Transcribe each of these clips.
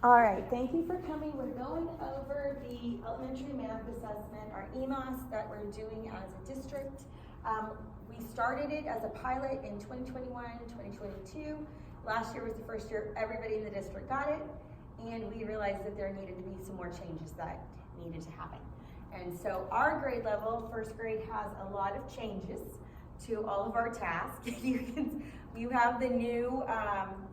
All right, thank you for coming. We're going over the elementary math assessment, our EMAS that we're doing as a district. We started it as a pilot in 2021, 2022. Last year was the first year everybody in the district got it, and we realized that there needed to be some more changes that needed to happen. And so our grade level, first grade, has a lot of changes to all of our tasks. You have the new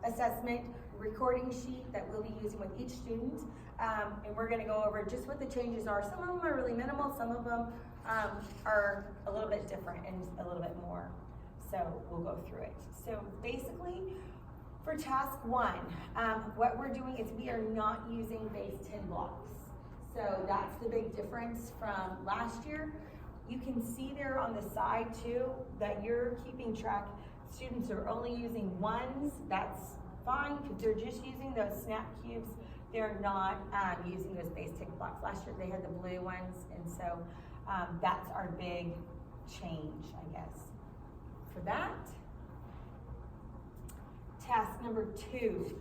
assessment recording sheet that we'll be using with each student, and we're going to go over just what the changes are. Some of them are really minimal, some of them are a little bit different and a little bit more, so we'll go through it. So basically, for task 1, what we're doing is we are not using base 10 blocks. So that's the big difference from last year. You can see there on the side too that you're keeping track. Students are only using ones. That's fine because they're just using those snap cubes. They're not using those base 10 blocks. Last year they had the blue ones, and so that's our big change, I guess, for that. Task number 2.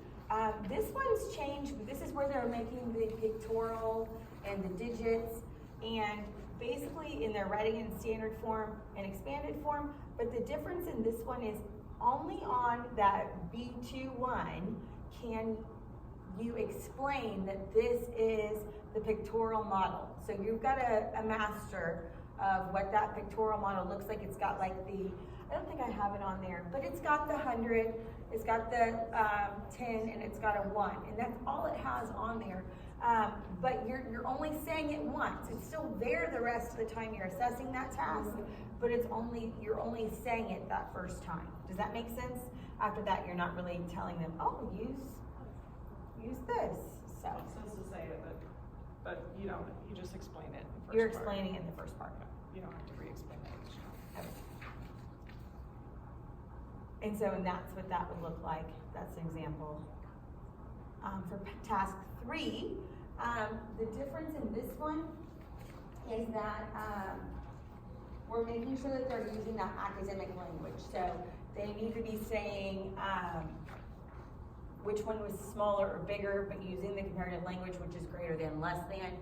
This one's changed. This is where they're making the pictorial and the digits, and basically in their writing in standard form and expanded form. But the difference in this one is only on that B21 can you explain that this is the pictorial model. So you've got a master of what that pictorial model looks like. It's got like the, I don't think I have it on there, but it's got the 100, it's got the 10, and it's got a 1, and that's all it has on there. But you're only saying it once. It's still there the rest of the time you're assessing that task, but you're only saying it that first time. Does that make sense? After that, you're not really telling them, oh, use this. So it makes sense to say it, but you don't. You just explain it. In the first you're part. explaining in the first part. You don't have to re-explain it each time. And so, and that's what that would look like. That's an example. For task 3, the difference in this one is that we're making sure that they're using that academic language. So they need to be saying which one was smaller or bigger, but using the comparative language, which is greater than, less than.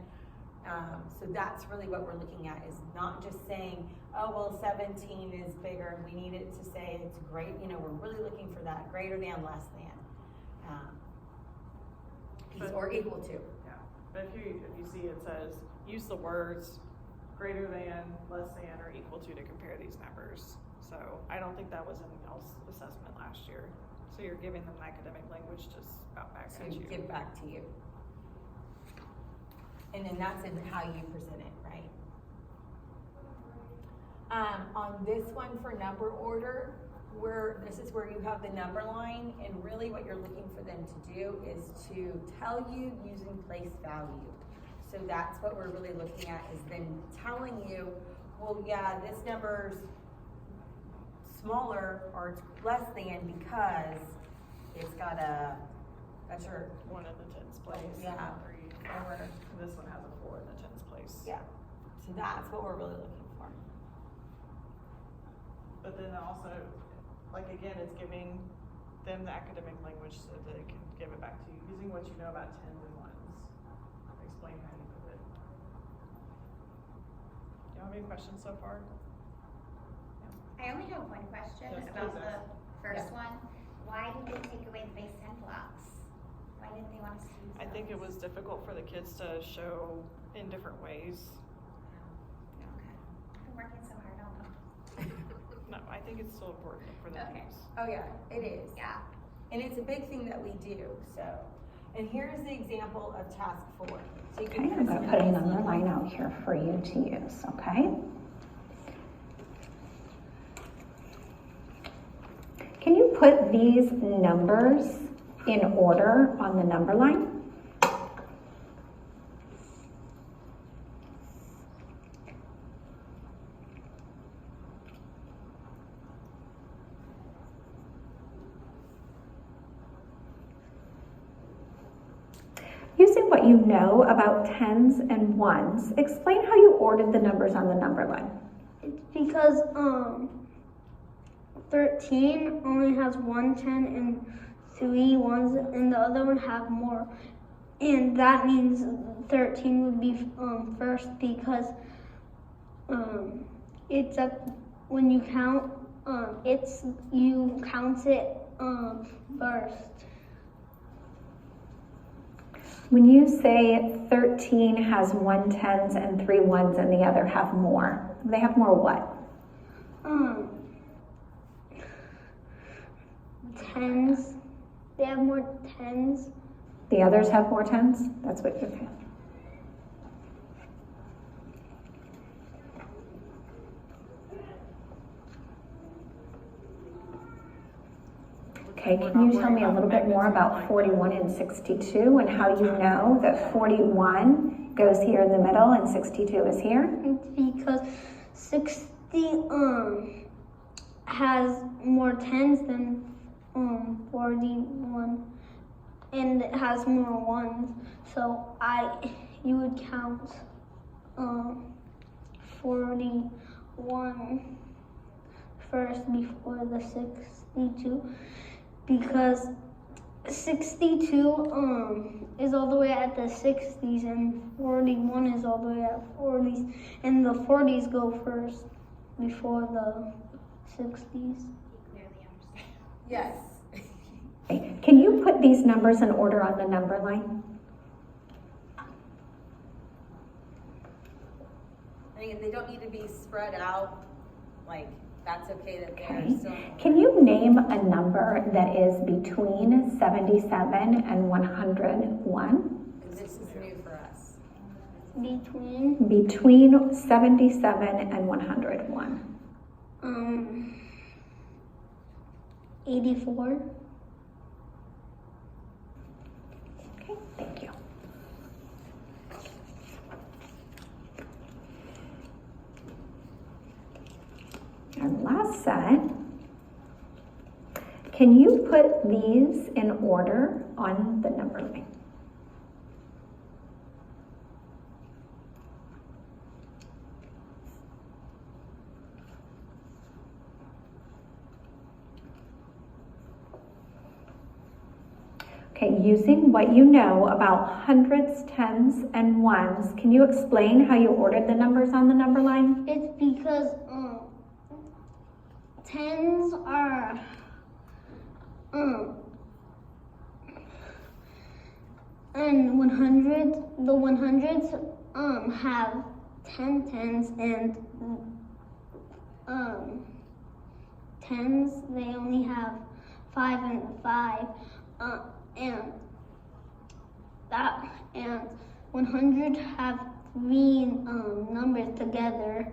So that's really what we're looking at, is not just saying, oh, well, 17 is bigger, and we need it to say it's great. You know, we're really looking for that greater than, less than, or equal to. Yeah, but if you see it says, use the words greater than, less than, or equal to compare these numbers. So I don't think that was in y'all's assessment last year. So you're giving them academic language just about back So at you. give back to you. And then that's in how you present it, right? On this one for number order, this is where you have the number line, and really what you're looking for them to do is to tell you using place value. So that's what we're really looking at, is then telling you, well, yeah, this number's smaller or it's less than because it's got that's your 1 in the tens place. Yeah. 3. Or This one has a 4 in the tens place. yeah. So that's what we're really looking for. But then also, like again, it's giving them the academic language so that they can give it back to you using what you know about tens and ones. Explain how you do it. Do you have any questions so far? I only have one question Yes, about please the ask. first one. Why did they take away the base 10 blocks? Why didn't they want us to use I think it was difficult for the kids to show in different ways. Okay. I've been working so hard on them. No, I think it's still important for them to Okay. use. Oh yeah, it is. Yeah. And it's a big thing that we do, so. And here's the example of task 4. So you Okay, can I'm going to put another line out here for you to use, okay? Can you put these numbers in order on the number line? Using what you know about tens and ones, explain how you ordered the numbers on the number line. It's because 13 only has 1 10 and 3 ones, and the other one have more. And that means 13 would be first because it's when you count, you count it first. When you say 13 has 1 tens and 3 ones and the other have more, they have more what? Tens. They have more tens. The others have more tens? That's what you're saying. Okay, can you tell me a little bit more about 41 and 62 and how you know that 41 goes here in the middle and 62 is here? It's because 60 has more tens than 41, and it has more ones. So you would count 41 first before the 62, because 62 is all the way at the 60s and 41 is all the way at 40s, and the 40s go first before the 60s. Yes. Okay. Can you put these numbers in order on the number line? I mean, they don't need to be spread out, like, that's okay that they're Okay. still. Can you name a number that is between 77 and 101? This is new for us. Between 77 and 101. 84. Okay, thank you. And last set. Can you put these in order on the number line? Okay, using what you know about hundreds, tens, and ones, can you explain how you ordered the numbers on the number line? It's because tens are and 100s. The 100s have 10 tens, and tens they only have 5 and 5. And 100 have 3 numbers together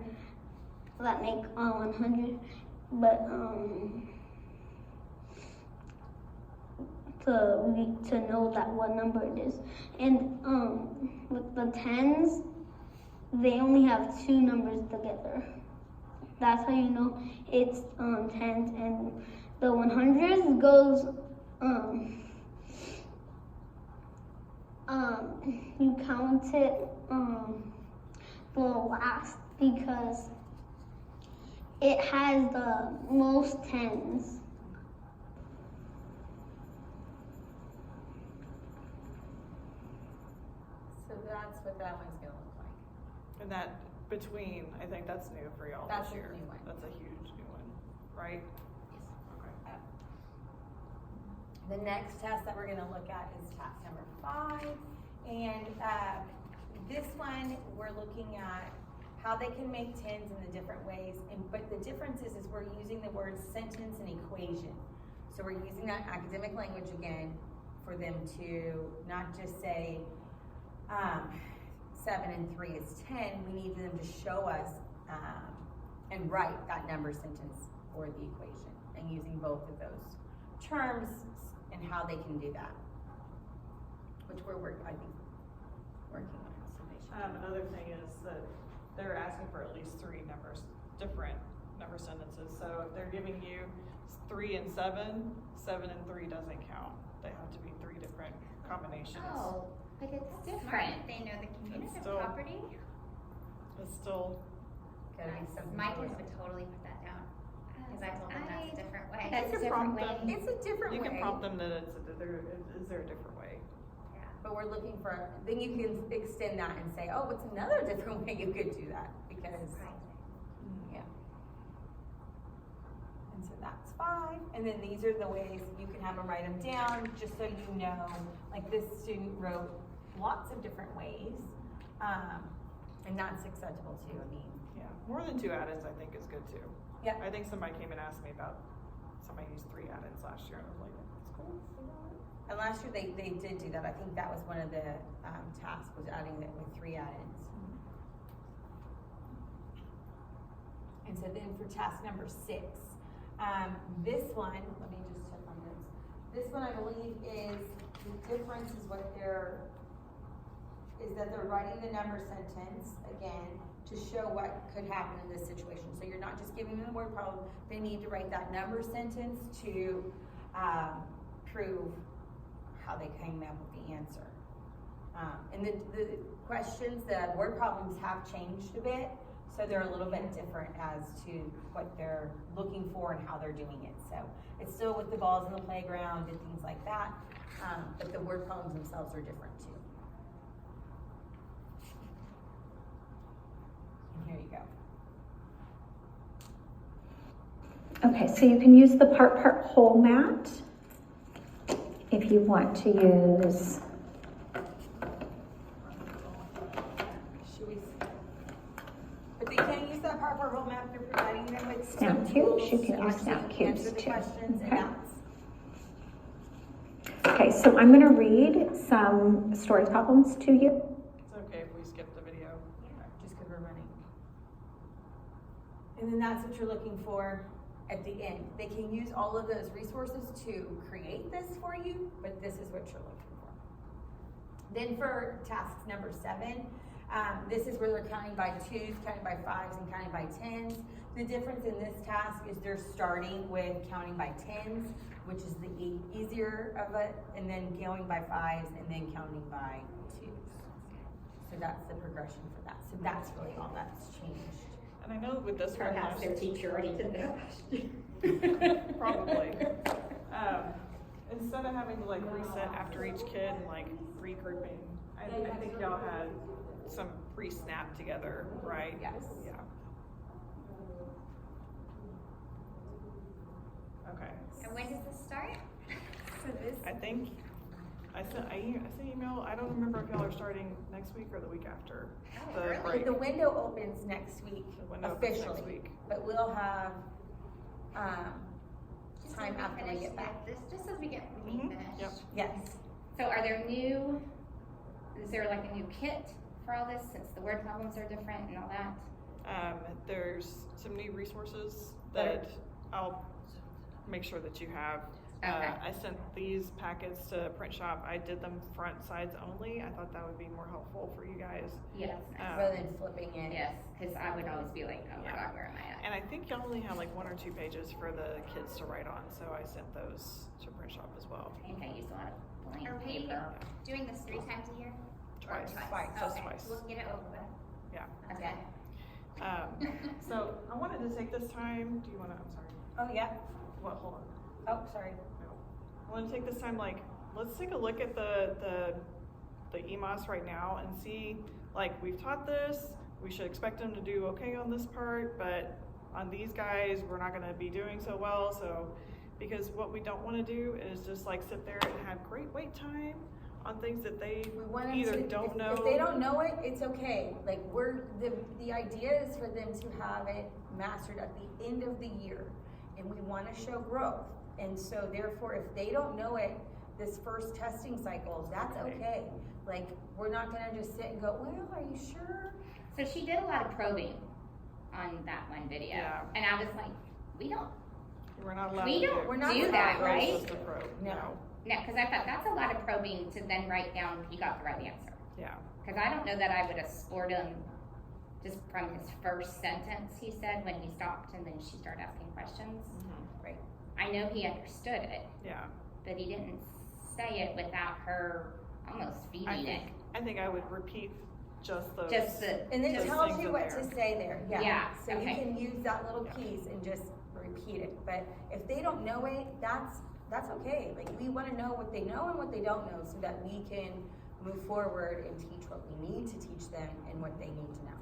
that make 100, but to know that what number it is. And with the tens, they only have 2 numbers together. That's how you know it's tens. And the 100s goes you count it the last because it has the most tens. So that's what that one's gonna look like. And that between, I think that's new for y'all That's this a year. new one. That's a huge new one, right? Okay. The next test that we're gonna look at is task number 5. And this one, we're looking at how they can make tens in the different ways. But the difference is we're using the word sentence and equation. So we're using that academic language again for them to not just say 7 and 3 is 10. We need them to show us and write that number sentence or the equation, and using both of those terms and how they can do that, which we're working on. Another thing is that they're asking for at least 3 numbers, different number sentences. So if they're giving you 3 and 7, 7 and 3 doesn't count. They have to be 3 different combinations. Oh, but it's different. They know the community Still- property. It's still, Gotta be something. My to kids it. would totally put that down because I told them that's a different way. You can prompt them. It's a different You way. can prompt them that is there a different way? Yeah. but we're looking for, then you can extend that and say, oh, what's another different way you could do that? Because, yeah. And so that's 5. And then these are the ways you can have them write them down, just so you know, like this student wrote lots of different ways. And that's acceptable too, I mean. Yeah, more than 2 add-ins I think is good too. Yeah. I think somebody came and asked me about, somebody used 3 add-ins last year, and I was like, that's cool. And last year they did do that. I think that was one of the tasks, was adding it with 3 add-ins. And so then for task number 6, this one, let me just check on this. This one I believe is, the difference is that they're writing the number sentence again to show what could happen in this situation. So you're not just giving them the word problem, they need to write that number sentence to prove how they came up with the answer. And the questions, the word problems have changed a bit, so they're a little bit different as to what they're looking for and how they're doing it. So it's still with the balls in the playground and things like that, but the word problems themselves are different too. And here you go. Okay, so you can use the part whole mat if you want to use. Should we? But they can use that part whole map if you're providing them with Snap some cubes. tools You can to use snap actually cubes answer the too. questions, and Okay. that's Okay, so I'm going to read some story problems to you. It's okay if we skip the video. just because we're running. And then that's what you're looking for at the end. They can use all of those resources to create this for you, but this is what you're looking for. Then for task number 7, this is where they're counting by 2s, counting by 5s, and counting by 10s. The difference in this task is they're starting with counting by 10s, which is the easier of it, and then going by 5s, and then counting by 2s. So that's the progression for that. So that's really all that's changed. And I know with this one, Perhaps their teacher already did that. probably. Instead of having to like reset after each kid and like regrouping, I think y'all had some pre-snap together, right? Yes. Yeah. Okay. And when does this start? So this, I think I sent email. I don't remember if y'all are starting next week or the week after Oh, the really? break. the window opens next week, The window opens officially, next week. but we'll have, Just time as we after we finish get back. This, just as we get Mhm. finished. Yep. Yes. So is there like a new kit for all this, since the word problems are different and all that? There's some new resources That that I'll make sure that you have. Okay. I sent these packets to print shop. I did them front sides only. I thought that would be more helpful for you guys. Yes. Rather than flipping it. Yes, because I would always be like, oh my Yeah. God, where am I at? And I think y'all only have like 1 or 2 pages for the kids to write on, so I sent those to print shop as well. I think I use a lot of blank Are we paper. doing this 3 times a year? Twice. Twice. Just Okay, twice. we'll get it over with. Yeah. Okay. So I wanted to take this time. Do you want to? I'm sorry. Oh, yeah. What? Hold on. Oh, sorry. I want to take this time, like, let's take a look at the EMOS right now and see, like, we've taught this, we should expect them to do okay on this part, but on these guys, we're not going to be doing so well. So, because what we don't want to do is just like sit there and have great wait time on things that they We want them either to, don't if, know. if they don't know it, it's okay. Like the idea is for them to have it mastered at the end of the year, and we want to show growth. And so therefore, if they don't know it this first testing cycle, that's okay. Like, we're not gonna just sit and go, well, are you sure? So she did a lot of probing on that one video. Yeah. And I was like, we're not allowed we to don't do. We're not do allowed that, to. We're right? supposed to probe. No. No, because I thought that's a lot of probing to then write down you got the right answer. Yeah. Because I don't know that I would have scored him just from his first sentence he said when he stopped and then she started asking questions. Mhm. Right. I know he understood it, Yeah. but he didn't say it without her almost feeding it. I think I would repeat just those. Just the, And it Those tells things you in what there. to say there, yeah. Yeah, So okay. you can use that little Yeah. piece and just repeat it, but if they don't know it, that's okay. Like, we wanna know what they know and what they don't know, so that we can move forward and teach what we need to teach them and what they need to know.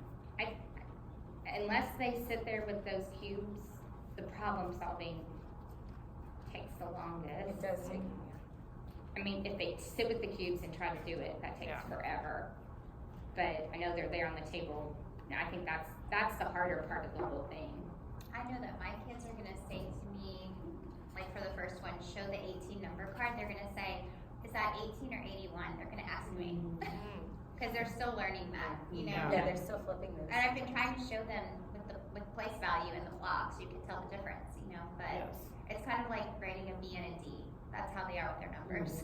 Unless they sit there with those cubes, the problem solving takes the longest. It does take, I mean, if they sit with the cubes and try to do it, that takes Yeah. forever. But I know they're there on the table. I think that's the harder part of the whole thing. I know that my kids are gonna say to me, like for the first one, show the 18 number card. They're gonna say, is that 18 or 81? They're gonna ask me. Because they're still learning that, you know? yeah, they're still flipping those. And I've been trying to show them with place value in the block so you can tell the difference, you know? But Yes. it's kind of like grading a B and a D. That's how they are with their numbers.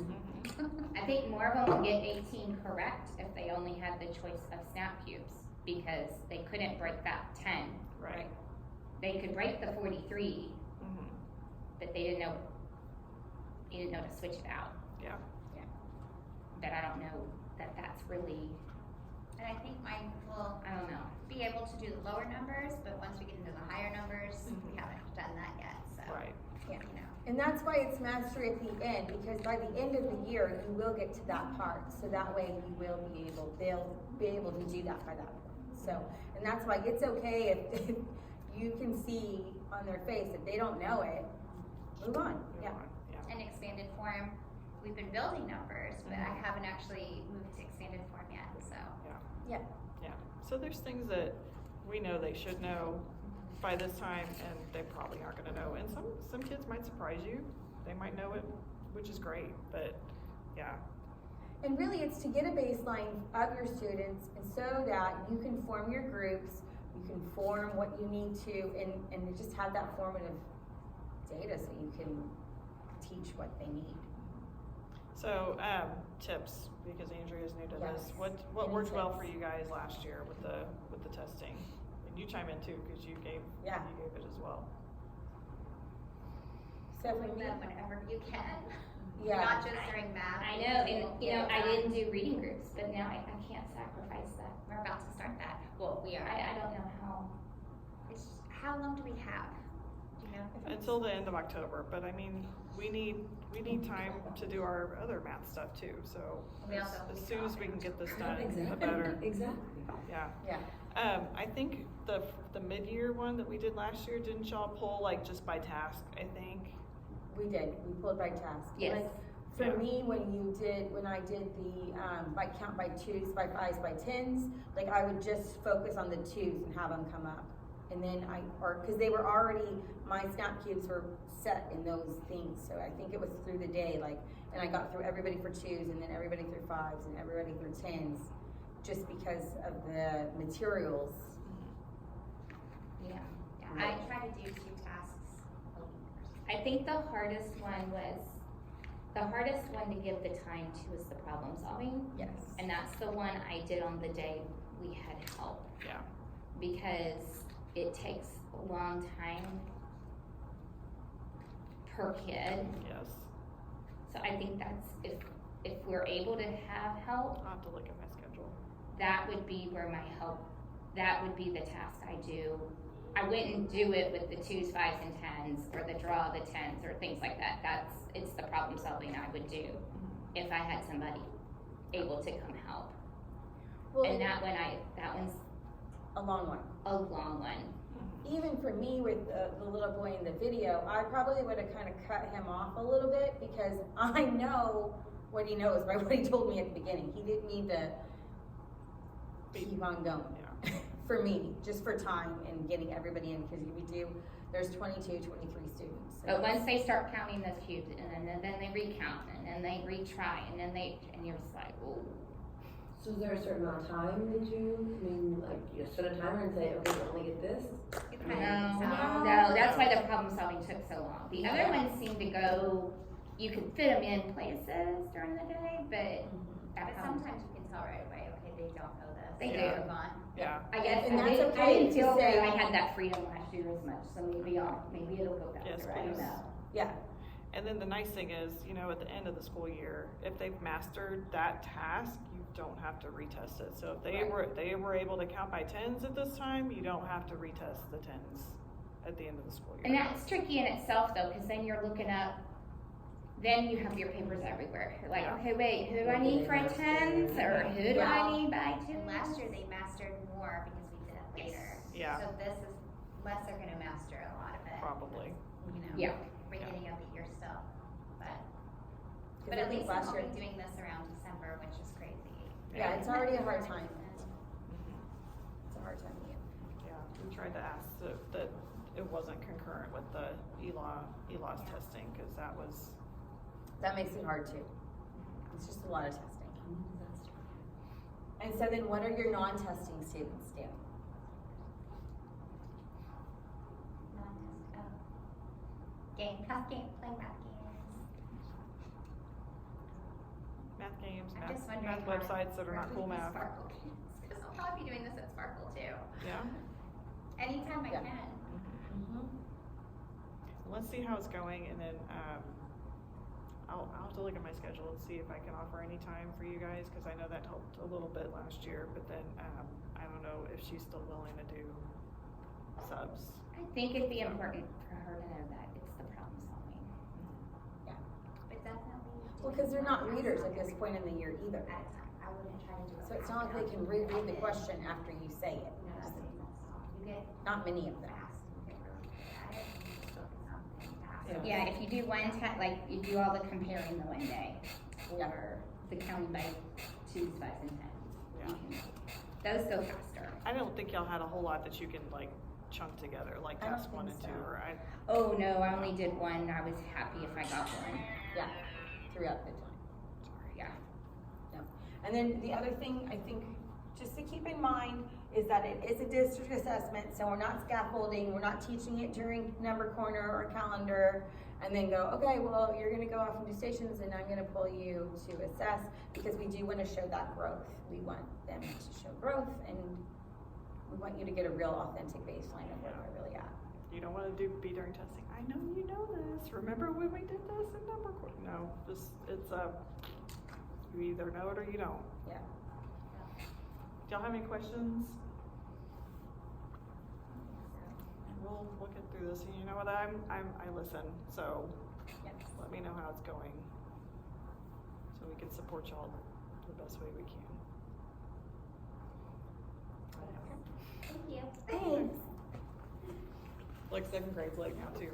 I think more of them will get 18 correct if they only had the choice of snap cubes, because they couldn't break that 10. Right. They could break the 43, Mhm. but they didn't know to switch it out. Yeah. But I don't know that that's really, And I think mine will I don't know. be able to do the lower numbers, but once we get into the higher numbers, we haven't done that yet, so. Right. Yeah. You know. And that's why it's mastery at the end, because by the end of the year, you will get to that part. So that way they'll be able to do that by that point. So, and that's why it's okay if you can see on their face if they don't know it, move on. Yeah. Yeah. And expanded form, we've been building numbers, but I haven't actually moved to expanded form yet, so. Yeah. Yeah. So there's things that we know they should know by this time, and they probably aren't gonna know. And some kids might surprise you. They might know it, which is great, but yeah. And really, it's to get a baseline of your students, and so that you can form your groups, you can form what you need to, and just have that formative data so you can teach what they need. So, tips, because Andrea is new to this. Yes. What Any worked well tips? for you guys last year with the testing? And you chime in too, because you gave it as well. So for Move me, them whenever you can, yeah. not just during math. I know, and I didn't do reading groups, but now I can't sacrifice that. We're about to start that. Well, We are. I don't know how. It's, how long do we have? Do you know? Until the end of October, but I mean, we need time to do our other math stuff too, so We also have as week soon as off. we can get this done, the better. Exactly. Yeah. Yeah. I think the mid-year one that we did last year, didn't y'all pull like just by task, I think? We did. We pulled by task. Yes. Like, for Yeah. me, when I did the by count by 2s, by 5s, by 10s, like I would just focus on the 2s and have them come up, and then because they were already, my snap cubes were set in those things. So I think it was through the day, like, and I got through everybody for 2s, and then everybody through 5s, and everybody through 10s, just because of the materials. Yeah. Yeah, I try to do 2 tasks a week. I think the hardest one to give the time to is the problem solving. Yes. And that's the one I did on the day we had help. Yeah. Because it takes a long time per kid. Yes. So I think that's, if we're able to have help, I'll have to look at my schedule. that would be where my help, that would be the task I do. I wouldn't do it with the 2s, 5s, and 10s, or the draw the 10s, or things like that. It's the problem solving I would do if I had somebody able to come help. Well, And that one's a long one. a long one. Even for me with the little boy in the video, I probably would have kind of cut him off a little bit, because I know what he knows by what he told me at the beginning. He didn't need to keep on going. Yeah. For me, just for time and getting everybody in, because there's 22, 23 students. So But once they start counting those cubes, and then they recount, and then they retry, and you're just like, oh. So is there a certain amount of time that like you set a timer and say, okay, we only get this? It No, kind of evens out. no, that's why the problem solving took so long. The other ones seemed to go, you could fit them in places during the day, but But sometimes you can tell right away, okay, they don't know this. They They're do. gone. Yeah. I guess And I that's didn't, okay I didn't to feel say- that I had that freedom last year as much, so maybe it'll go Yes, faster, I don't please. know. yeah, And then the nice thing is, at the end of the school year, if they've mastered that task, you don't have to retest it. So if they were able to count by 10s at this time, you don't have to retest the 10s at the end of the school year. And that's tricky in itself though, because then you're looking up then you have your papers everywhere. You're like, Yeah. okay, wait, who do I need for a tens, or who do I need by two? And last year they mastered more because we did it later. Yeah. So this is less are gonna master a lot of it. Probably. You know, Yeah. beginning of the year still, but I at think least last I'm year, only doing this around December, which is crazy. yeah, it's already a hard time. It's a hard time to get. Yeah, we tried to ask that it wasn't concurrent with the ELA's testing, cause That makes it hard too. It's just a lot of testing. And so then what are your non-testing students doing? Playing math games. math games, I'm math just wondering math how websites that are not we're cool doing math. Sparkle games, cause I'll probably be doing this at Sparkle too. Yeah. Anytime I Yeah. can. Let's see how it's going, and then, I'll have to look at my schedule and see if I can offer any time for you guys, cause I know that helped a little bit last year, but then, I don't know if she's still willing to do subs. I think it'd be important for her to know that it's the problem solving. But definitely. Well, because they're not readers at this point in the year either. At a time, I wouldn't try to do it. So it's not like they can reread the question after you say it. No, that's you get Not many of them. fast, you get really good at it, and you just focus on things fast. Yeah. Yeah, if you do one like you do all the comparing the one day, Yeah. or the counting by twos, fives, and tens. Yeah. You can- Those go faster. I don't think y'all had a whole lot that you can like chunk together, like I don't task 1 and think 2, so. or Oh no, I only did one. I was happy if I got one. Yeah, throughout the time. Yeah. And then the other thing, I think, just to keep in mind, is that it is a district assessment, so we're not scaffolding, we're not teaching it during number corner or calendar, and then go, okay, well, you're gonna go off and do stations, and I'm gonna pull you to assess, because we do wanna show that growth. We want them to show growth, and we want you to get a real authentic baseline of where they're really at. you don't wanna be during testing. I know you know this, remember when we did this in number course? No, just, it's you either know it or you don't. Yeah. Do y'all have any questions? We'll get through this, and you know what, I listen, so Yes. let me know how it's going. So we can support y'all the best way we can. Thank you. Thanks. Like 2nd grade's late now too.